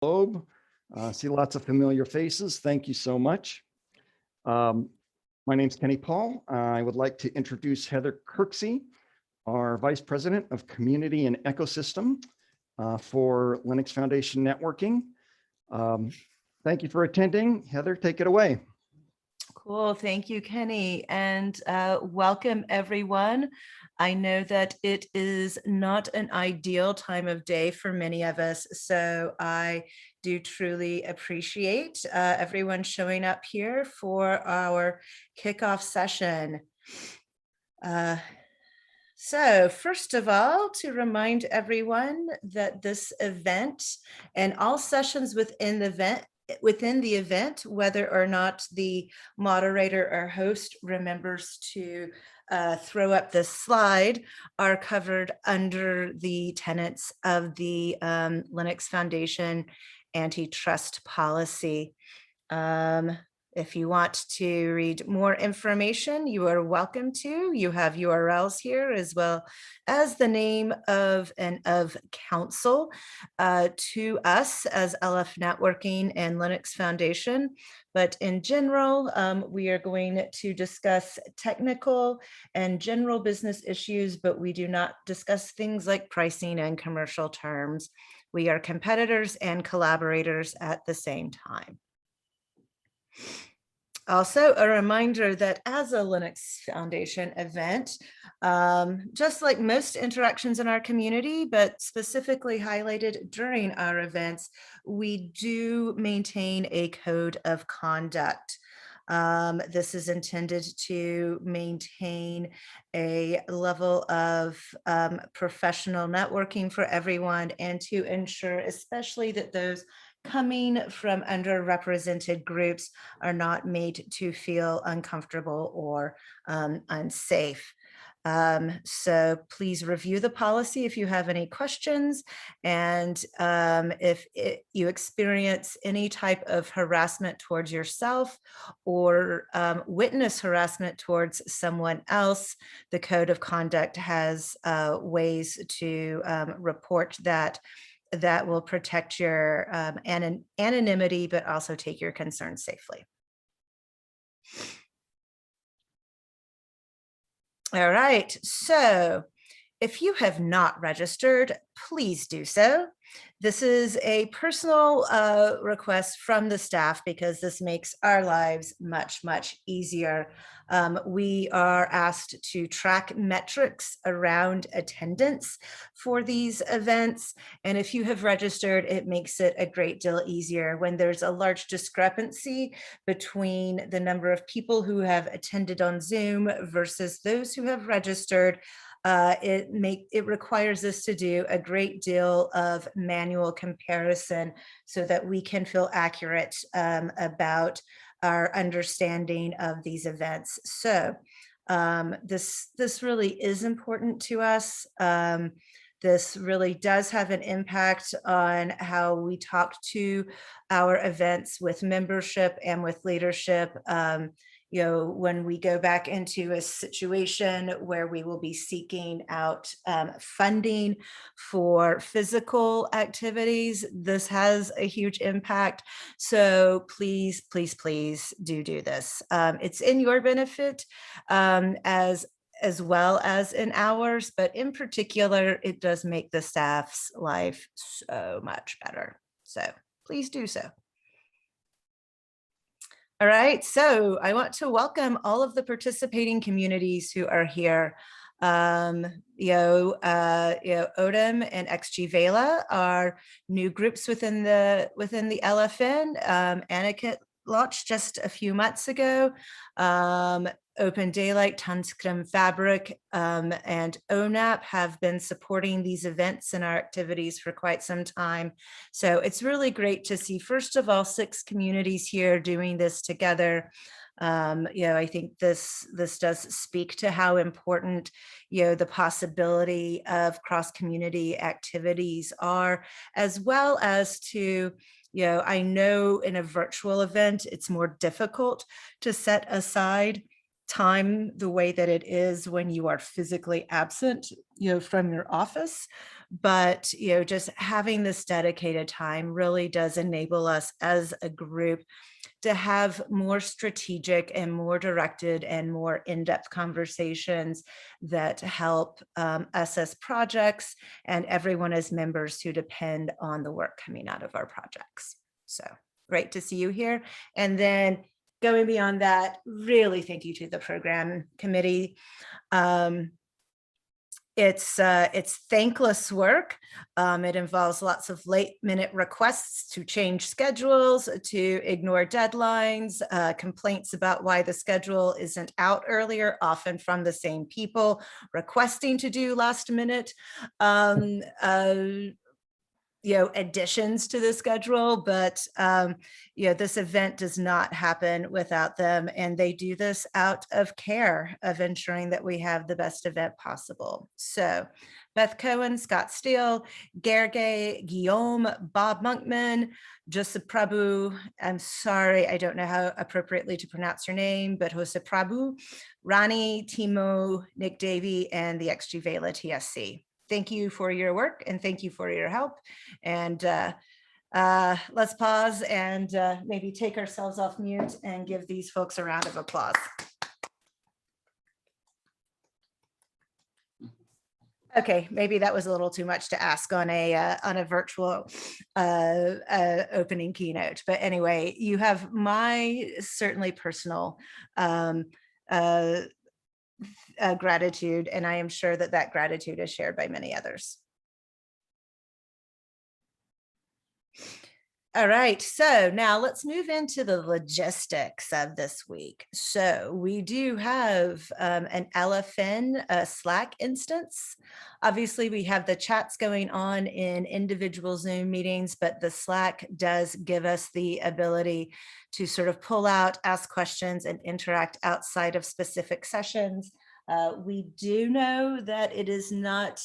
globe. See lots of familiar faces. Thank you so much. My name's Kenny Paul. I would like to introduce Heather Kirksey, our Vice President of Community and Ecosystem for Linux Foundation Networking. Thank you for attending. Heather, take it away. Cool. Thank you, Kenny, and welcome everyone. I know that it is not an ideal time of day for many of us, so I do truly appreciate everyone showing up here for our kickoff session. So first of all, to remind everyone that this event and all sessions within the event, whether or not the moderator or host remembers to throw up this slide, are covered under the tenets of the Linux Foundation antitrust policy. If you want to read more information, you are welcome to. You have URLs here, as well as the name of and of counsel to us as LF Networking and Linux Foundation. But in general, we are going to discuss technical and general business issues, but we do not discuss things like pricing and commercial terms. We are competitors and collaborators at the same time. Also, a reminder that as a Linux Foundation event, just like most interactions in our community, but specifically highlighted during our events, we do maintain a code of conduct. This is intended to maintain a level of professional networking for everyone and to ensure especially that those coming from underrepresented groups are not made to feel uncomfortable or unsafe. So please review the policy if you have any questions. And if you experience any type of harassment towards yourself or witness harassment towards someone else, the Code of Conduct has ways to report that. That will protect your anonymity, but also take your concerns safely. All right, so if you have not registered, please do so. This is a personal request from the staff because this makes our lives much, much easier. We are asked to track metrics around attendance for these events. And if you have registered, it makes it a great deal easier when there's a large discrepancy between the number of people who have attended on Zoom versus those who have registered. It requires us to do a great deal of manual comparison so that we can feel accurate about our understanding of these events. So this really is important to us. This really does have an impact on how we talk to our events with membership and with leadership. You know, when we go back into a situation where we will be seeking out funding for physical activities, this has a huge impact. So please, please, please do this. It's in your benefit as well as in ours, but in particular, it does make the staff's life so much better. So please do so. All right, so I want to welcome all of the participating communities who are here. Odom and XG Vela are new groups within the LFN. Aniket launched just a few months ago. Open Daylight, Tanskrim Fabric, and ONAP have been supporting these events and our activities for quite some time. So it's really great to see, first of all, 6 communities here doing this together. I think this does speak to how important, the possibility of cross-community activities are, as well as to, I know in a virtual event, it's more difficult to set aside time the way that it is when you are physically absent, from your office. but just having this dedicated time really does enable us as a group to have more strategic and more directed and more in-depth conversations that help us as projects and everyone as members who depend on the work coming out of our projects. So great to see you here. And then going beyond that, really thank you to the program committee. It's thankless work. It involves lots of late-minute requests to change schedules, to ignore deadlines, complaints about why the schedule isn't out earlier, often from the same people requesting to do last-minute additions to the schedule, but this event does not happen without them, and they do this out of care of ensuring that we have the best event possible. So Beth Cohen, Scott Steele, Gergely, Guillaume, Bob Monkman, Joseph Prabhu, I'm sorry, I don't know how appropriately to pronounce your name, but Joseph Prabhu, Ronnie, Timo, Nick Davey, and the XG Vela TSC. Thank you for your work and thank you for your help. And let's pause and maybe take ourselves off mute and give these folks a round of applause. Okay, maybe that was a little too much to ask on a virtual opening keynote. But anyway, you have my certainly personal gratitude, and I am sure that that gratitude is shared by many others. All right, so now let's move into the logistics of this week. So we do have an LFN Slack instance. Obviously, we have the chats going on in individual Zoom meetings, but the Slack does give us the ability to sort of pull out, ask questions, and interact outside of specific sessions. We do know that it is not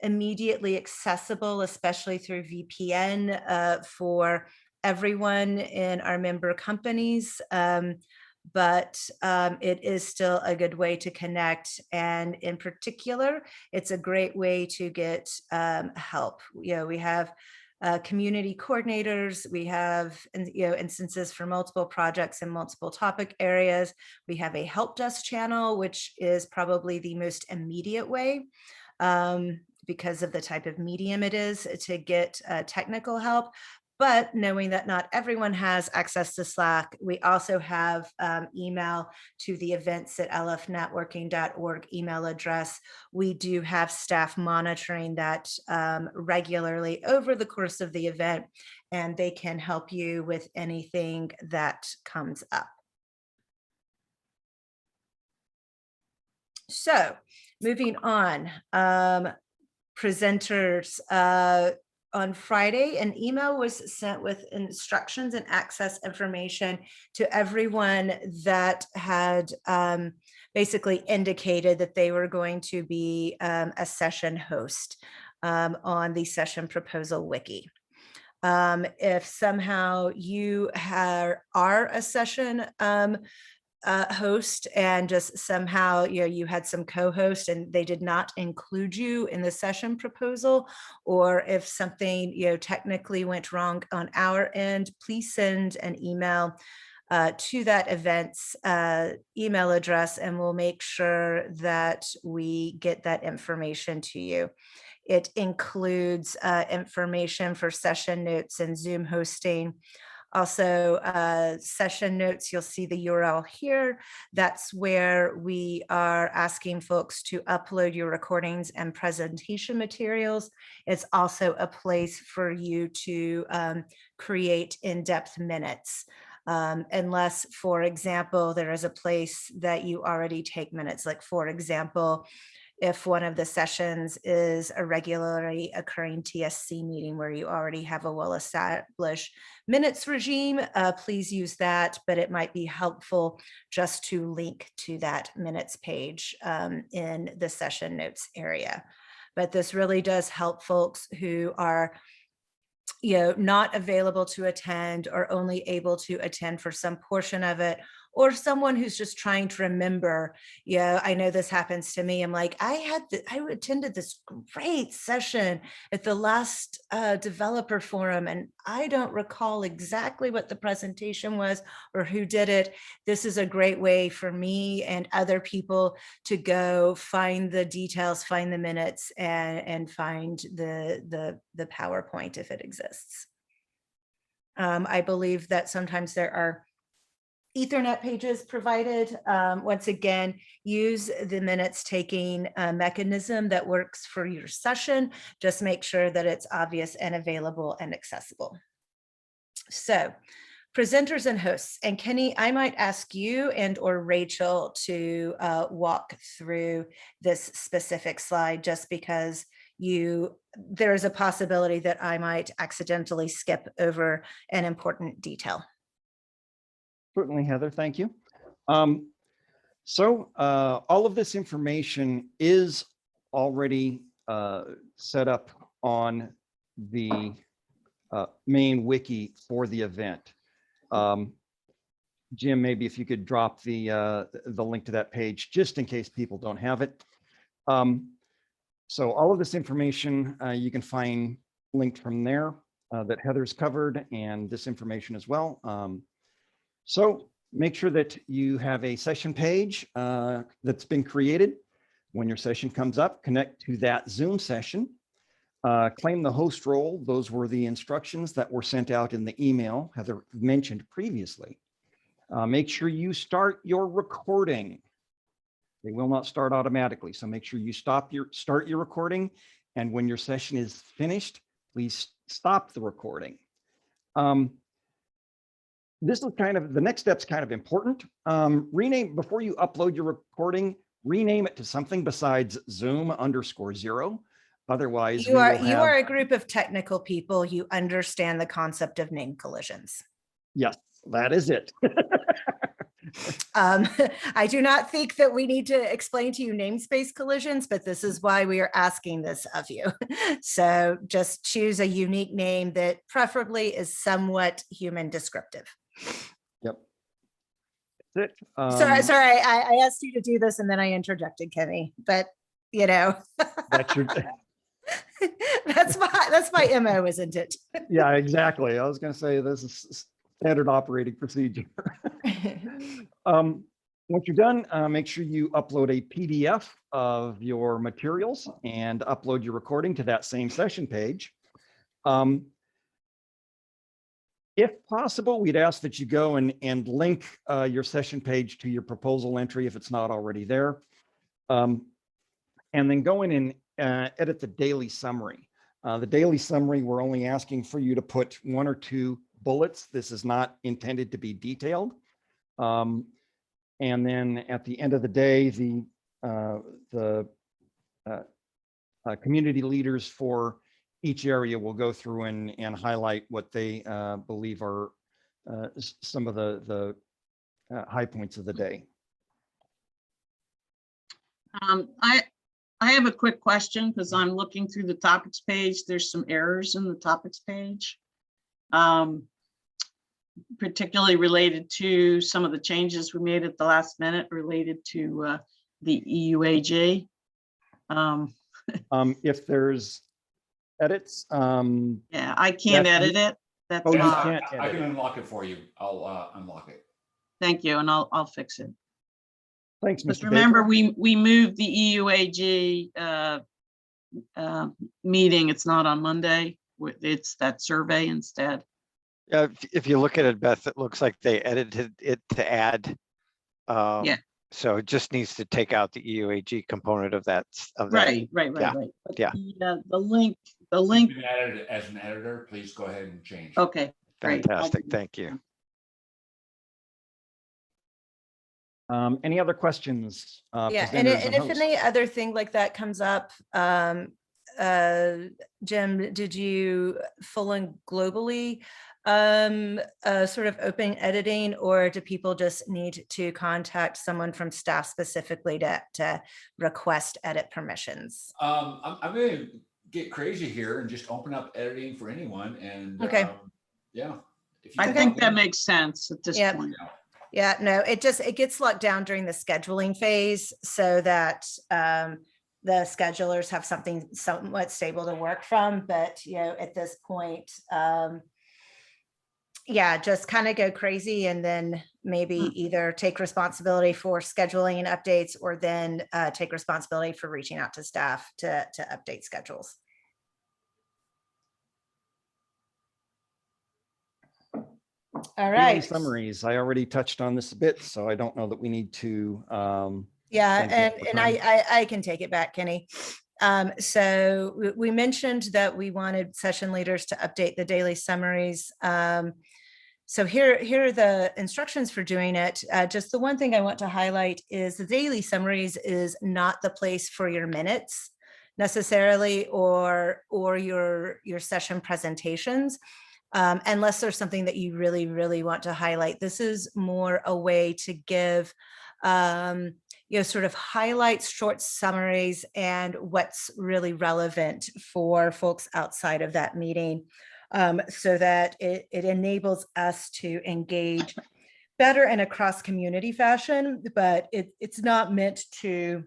immediately accessible, especially through VPN for everyone in our member companies. But it is still a good way to connect. And in particular, it's a great way to get help. We have community coordinators, we have instances for multiple projects and multiple topic areas. We have a help desk channel, which is probably the most immediate way because of the type of medium it is to get technical help. But knowing that not everyone has access to Slack, we also have email to the events@lfnetworking.org email address. We do have staff monitoring that regularly over the course of the event, and they can help you with anything that comes up. So moving on, presenters, on Friday, an email was sent with instructions and access information to everyone that had basically indicated that they were going to be a session host on the session proposal wiki. If somehow you are a session host and just somehow you had some co-host and they did not include you in the session proposal, or if something technically went wrong on our end, please send an email to that event's email address, and we'll make sure that we get that information to you. It includes information for session notes and Zoom hosting. Also, session notes, you'll see the URL here. That's where we are asking folks to upload your recordings and presentation materials. It's also a place for you to create in-depth minutes. Unless, for example, there is a place that you already take minutes, like for example, if one of the sessions is a regularly occurring TSC meeting where you already have a well-established minutes regime, please use that, but it might be helpful just to link to that minutes page in the session notes area. But this really does help folks who are not available to attend or only able to attend for some portion of it, or someone who's just trying to remember, I know this happens to me. I'm like, I attended this great session at the last developer forum, and I don't recall exactly what the presentation was or who did it. This is a great way for me and other people to go find the details, find the minutes, and find the PowerPoint if it exists. I believe that sometimes there are Ethernet pages provided. Once again, use the minutes taking mechanism that works for your session. Just make sure that it's obvious and available and accessible. So, presenters and hosts. And Kenny, I might ask you and or Rachel to walk through this specific slide, just because there is a possibility that I might accidentally skip over an important detail. Certainly, Heather, thank you. So all of this information is already set up on the main wiki for the event. Jim, maybe if you could drop the link to that page, just in case people don't have it. So all of this information you can find linked from there that Heather's covered, and this information as well. So make sure that you have a session page that's been created. When your session comes up, connect to that Zoom session. Claim the host role. Those were the instructions that were sent out in the email Heather mentioned previously. Make sure you start your recording. They will not start automatically, so make sure you start your recording, and when your session is finished, please stop the recording. This is the next step's kind of important. Rename, before you upload your recording, rename it to something besides Zoom_0. Otherwise, you are a group of technical people. You understand the concept of name collisions. Yes, that is it. I do not think that we need to explain to you namespace collisions, but this is why we are asking this of you. So just choose a unique name that preferably is somewhat human descriptive. Yep. That's it. Sorry, I asked you to do this and then I interjected, Kenny, but that's your that's my MO, isn't it? Yeah, exactly. I was going to say this is standard operating procedure. Once you're done, make sure you upload a PDF of your materials and upload your recording to that same session page. If possible, we'd ask that you go and link your session page to your proposal entry if it's not already there. And then go in and edit the daily summary. The daily summary, we're only asking for you to put 1 or 2 bullets. This is not intended to be detailed. And then at the end of the day, the community leaders for each area will go through and highlight what they believe are some of the high points of the day. I have a quick question, because I'm looking through the topics page. There's some errors in the topics page, particularly related to some of the changes we made at the last minute related to the EUAG. If there's edits, yeah, I can't edit it. That's oh, you why. can't I edit can it. unlock it for you. I'll unlock it. Thank you, and I'll fix it. Thanks, But Mr. remember, Baker. we moved the EUAG meeting. It's not on Monday. It's that survey instead. Yeah, if you look at it, Beth, it looks like they edited it to add. Yeah. So it just needs to take out the EUAG component of that. Right. Yeah. But Yeah. The link. You can add it as an editor. Please go ahead and change. Okay. Great. Fantastic. Thank you. Any other questions? Yeah, presenters and if hosts? any other thing like that comes up, Jim, did you full and globally sort of open editing, or do people just need to contact someone from staff specifically to request edit permissions? I'm going to get crazy here and just open up editing for anyone. And Okay. yeah. I think that makes sense at this Yep. point. Yeah, no, it gets locked down during the scheduling phase so that the schedulers have something somewhat stable to work from. But, at this point, yeah, just kind of go crazy and then maybe either take responsibility for scheduling updates or then take responsibility for reaching out to staff to update schedules. All Daily right. summaries. I already touched on this a bit, so I don't know that we need to. Yeah, spend more and time. I can take it back, Kenny. So we mentioned that we wanted session leaders to update the daily summaries. So here are the instructions for doing it. Just the one thing I want to highlight is the daily summaries is not the place for your minutes necessarily, or your session presentations. Unless there's something that you really, really want to highlight. This is more a way to give, sort of highlights, short summaries, and what's really relevant for folks outside of that meeting, so that it enables us to engage better in a cross-community fashion, but it's not meant to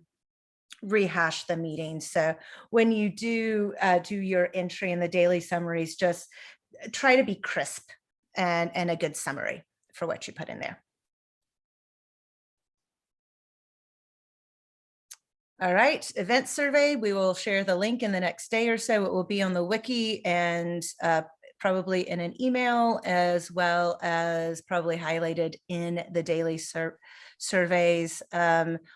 rehash the meeting. So when you do your entry in the daily summaries, just try to be crisp and a good summary for what you put in there. All right, event survey. We will share the link in the next day or so. It will be on the wiki and probably in an email, as well as probably highlighted in the daily surveys.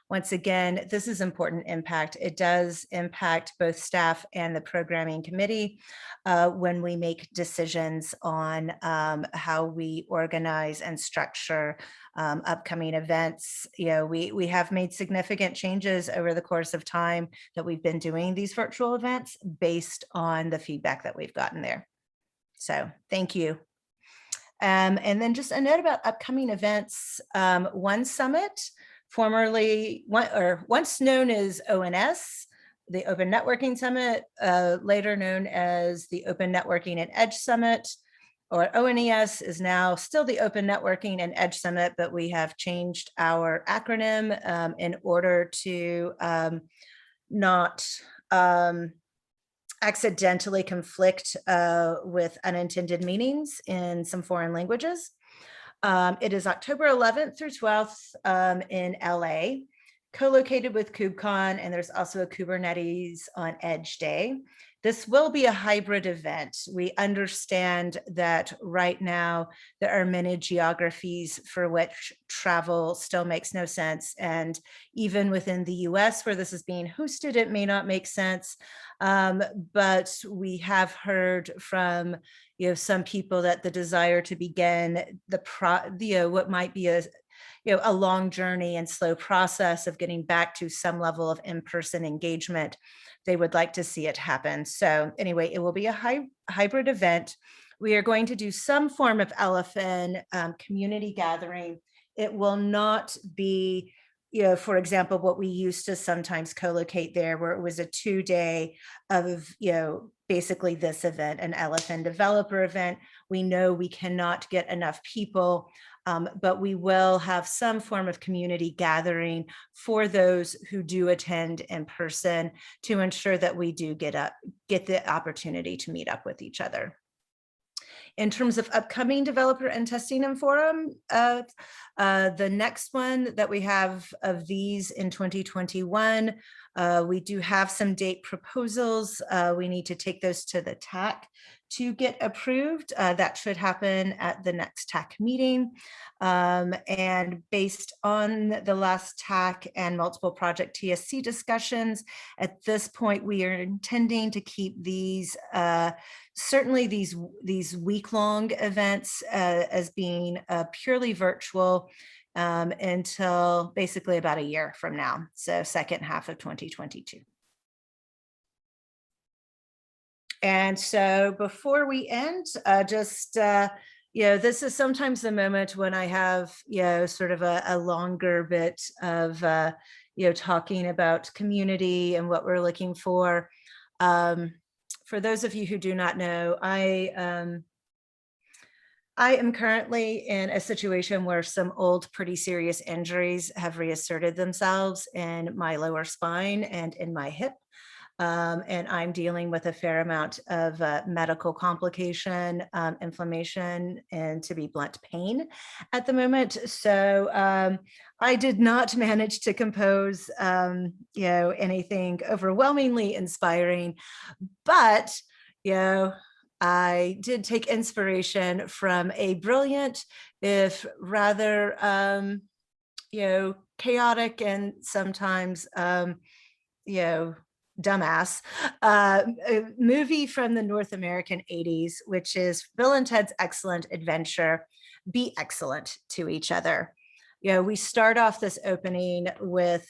Once again, this is important impact. It does impact both staff and the programming committee when we make decisions on how we organize and structure upcoming events. We have made significant changes over the course of time that we've been doing these virtual events based on the feedback that we've gotten there. So thank you. And then just a note about upcoming events. One Summit, once known as ONS, the Open Networking Summit, later known as the Open Networking and Edge Summit, or ONES, is now still the Open Networking and Edge Summit, but we have changed our acronym in order to not accidentally conflict with unintended meanings in some foreign languages. It is October 11th through 12th in LA, co-located with KubeCon, and there's also a Kubernetes on Edge Day. This will be a hybrid event. We understand that right now there are many geographies for which travel still makes no sense. And even within the US where this is being hosted, it may not make sense. But we have heard from some people that the desire to begin what might be a long journey and slow process of getting back to some level of in-person engagement, they would like to see it happen. So anyway, it will be a hybrid event. We are going to do some form of LFN community gathering. It will not be, for example, what we used to sometimes co-locate there, where it was a 2-day of, basically this event, an LFN developer event. We know we cannot get enough people, but we will have some form of community gathering for those who do attend in person to ensure that we do get the opportunity to meet up with each other. In terms of upcoming developer and testing and forum, the next one that we have of these in 2021, we do have some date proposals. We need to take those to the TAC to get approved. That should happen at the next TAC meeting. And based on the last TAC and multiple project TSC discussions, at this point, we are intending to keep these, certainly these week-long events as being purely virtual until basically about a year from now, so second half of 2022. And so before we end, this is sometimes the moment when I have, sort of a longer bit of, talking about community and what we're looking for. For those of you who do not know, I am currently in a situation where some old, pretty serious injuries have reasserted themselves in my lower spine and in my hip. And I'm dealing with a fair amount of medical complication, inflammation, and to be blunt, pain at the moment. So I did not manage to compose, anything overwhelmingly inspiring, but, I did take inspiration from a brilliant, if rather, chaotic and sometimes, dumbass a movie from the North American 80s, which is Bill and Ted's Excellent Adventure. Be excellent to each other. We start off this opening with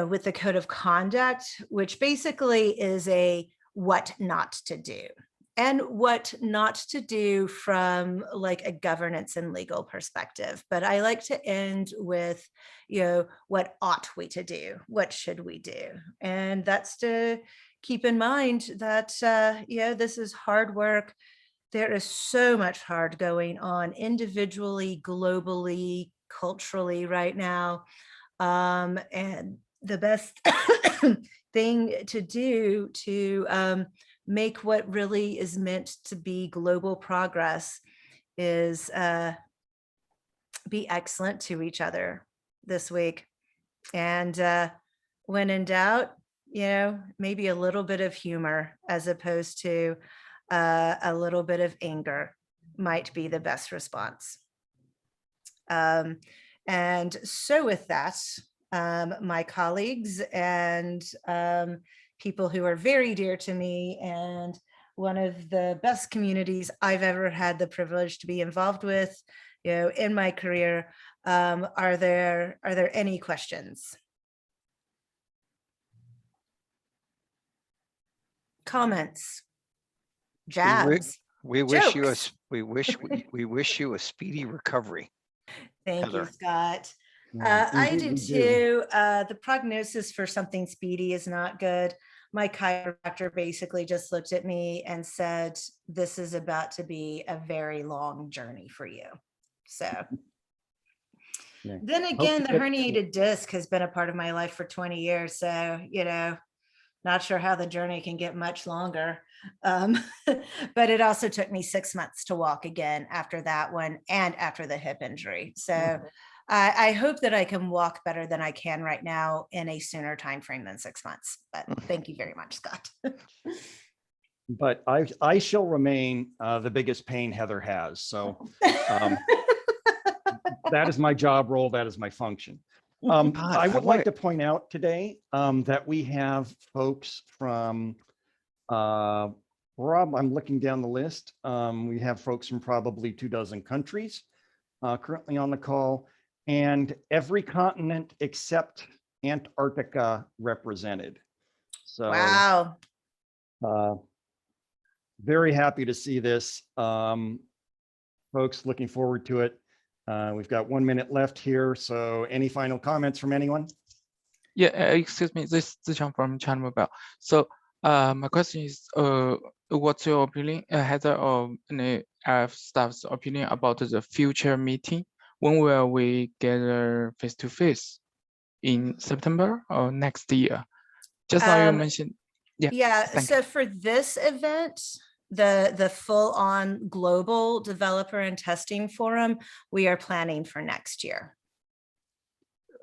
with the code of conduct, which basically is a what not to do, and what not to do from like a governance and legal perspective. But I like to end with, what ought we to do? What should we do? And that's to keep in mind that, this is hard work. There is so much hard going on individually, globally, culturally right now. And the best thing to do to make what really is meant to be global progress is be excellent to each other this week. And when in doubt, maybe a little bit of humor as opposed to a little bit of anger might be the best response. And so with that, my colleagues and people who are very dear to me and one of the best communities I've ever had the privilege to be involved with, in my career, are there any questions? Comments? Jabs? We wish you a, Jokes? we wish you a speedy recovery. Thank you, Heather. Scott. Yeah, I indeed do we do. too. The prognosis for something speedy is not good. My chiropractor basically just looked at me and said, this is about to be a very long journey for you. So Yeah. then Hope again, to the get- herniated disc has been a part of my life for 20 years. So, not sure how the journey can get much longer. But it also took me 6 months to walk again after that one and after the hip injury. So I hope that I can walk better than I can right now in a sooner time frame than 6 months. But thank you very much, Scott. But I shall remain the biggest pain Heather has. So that is my job role. That is my function. I would like to point out today that we have folks from Rob, I'm looking down the list. We have folks from probably 24 countries currently on the call, and every continent except Antarctica represented. So Wow. very happy to see this. Folks, looking forward to it. We've got 1 minute left here. So any final comments from anyone? Yeah, excuse me, this is Zichang from China Mobile. So my question is, what's your opinion, Heather, or any staff's opinion about the future meeting? When will we gather face-to-face? In September or next year? Just now you mentioned, Yeah, thank so for this event, the full-on global developer and testing forum, we are planning for next year.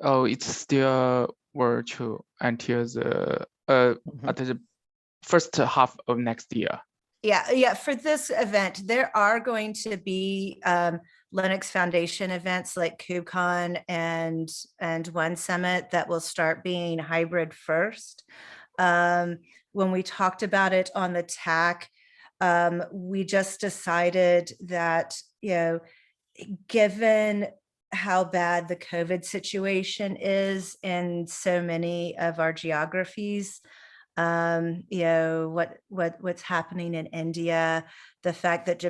Oh, it's still virtual until the at the first half of next year. Yeah. For this event, there are going to be Linux Foundation events like KubeCon and One Summit that will start being hybrid first. When we talked about it on the TAC, we just decided that, given how bad the COVID situation is in so many of our geographies, what's happening in India, the fact that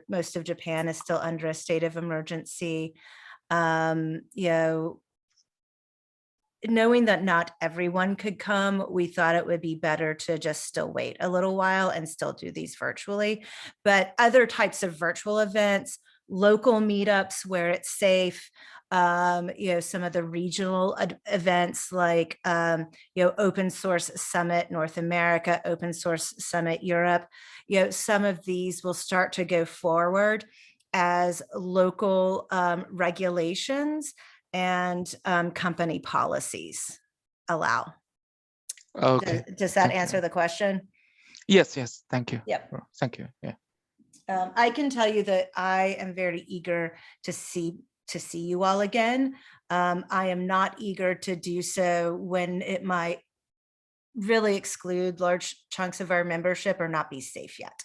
most of Japan is still under a state of emergency, knowing that not everyone could come, we thought it would be better to just still wait a little while and still do these virtually. But other types of virtual events, local meetups where it's safe, some of the regional events like, Open Source Summit North America, Open Source Summit Europe, some of these will start to go forward as local regulations and company policies allow. Okay. Does that thank you. answer the question? Yes. Thank you. Yep. Thank you. Yeah. I can tell you that I am very eager to see you all again. I am not eager to do so when it might really exclude large chunks of our membership or not be safe yet.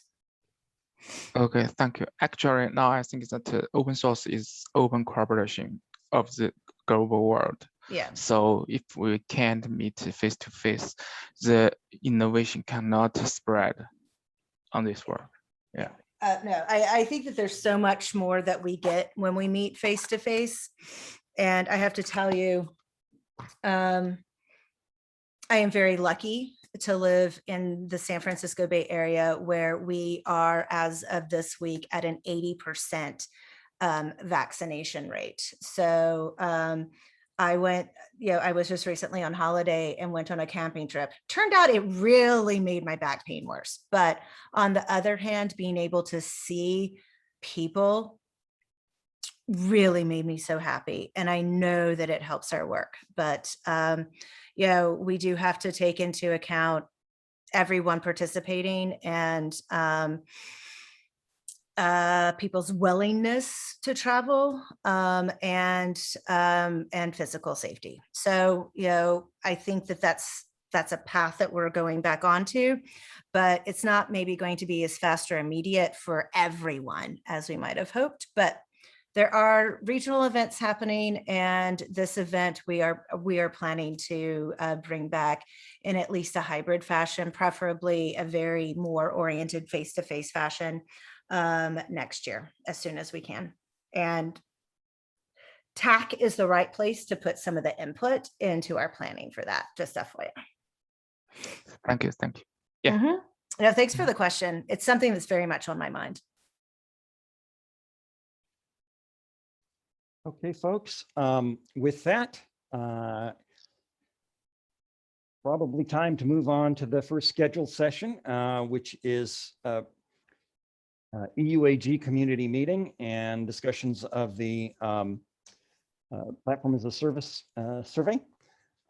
Okay. Thank you. Actually, now I think that open source is open collaboration of the global world. Yeah. So if we can't meet face to face, the innovation cannot spread on this world. Yeah. No, I think that there's so much more that we get when we meet face to face. And I have to tell you, I am very lucky to live in the San Francisco Bay Area where we are, as of this week, at an 80% vaccination rate. So I was just recently on holiday and went on a camping trip. Turned out it really made my back pain worse. But on the other hand, being able to see people really made me so happy. And I know that it helps our work. But, we do have to take into account everyone participating and people's willingness to travel and physical safety. So, I think that that's a path that we're going back onto, but it's not maybe going to be as fast or immediate for everyone as we might have hoped. But there are regional events happening, and this event we are planning to bring back in at least a hybrid fashion, preferably a very more oriented face-to-face fashion next year as soon as we can. And TAC is the right place to put some of the input into our planning for that, just FYI. Thank you. Yeah. No, thanks for the question. It's something that's very much on my mind. Okay, folks, with that, probably time to move on to the first scheduled session, which is EUAG community meeting and discussions of the platform as a service survey.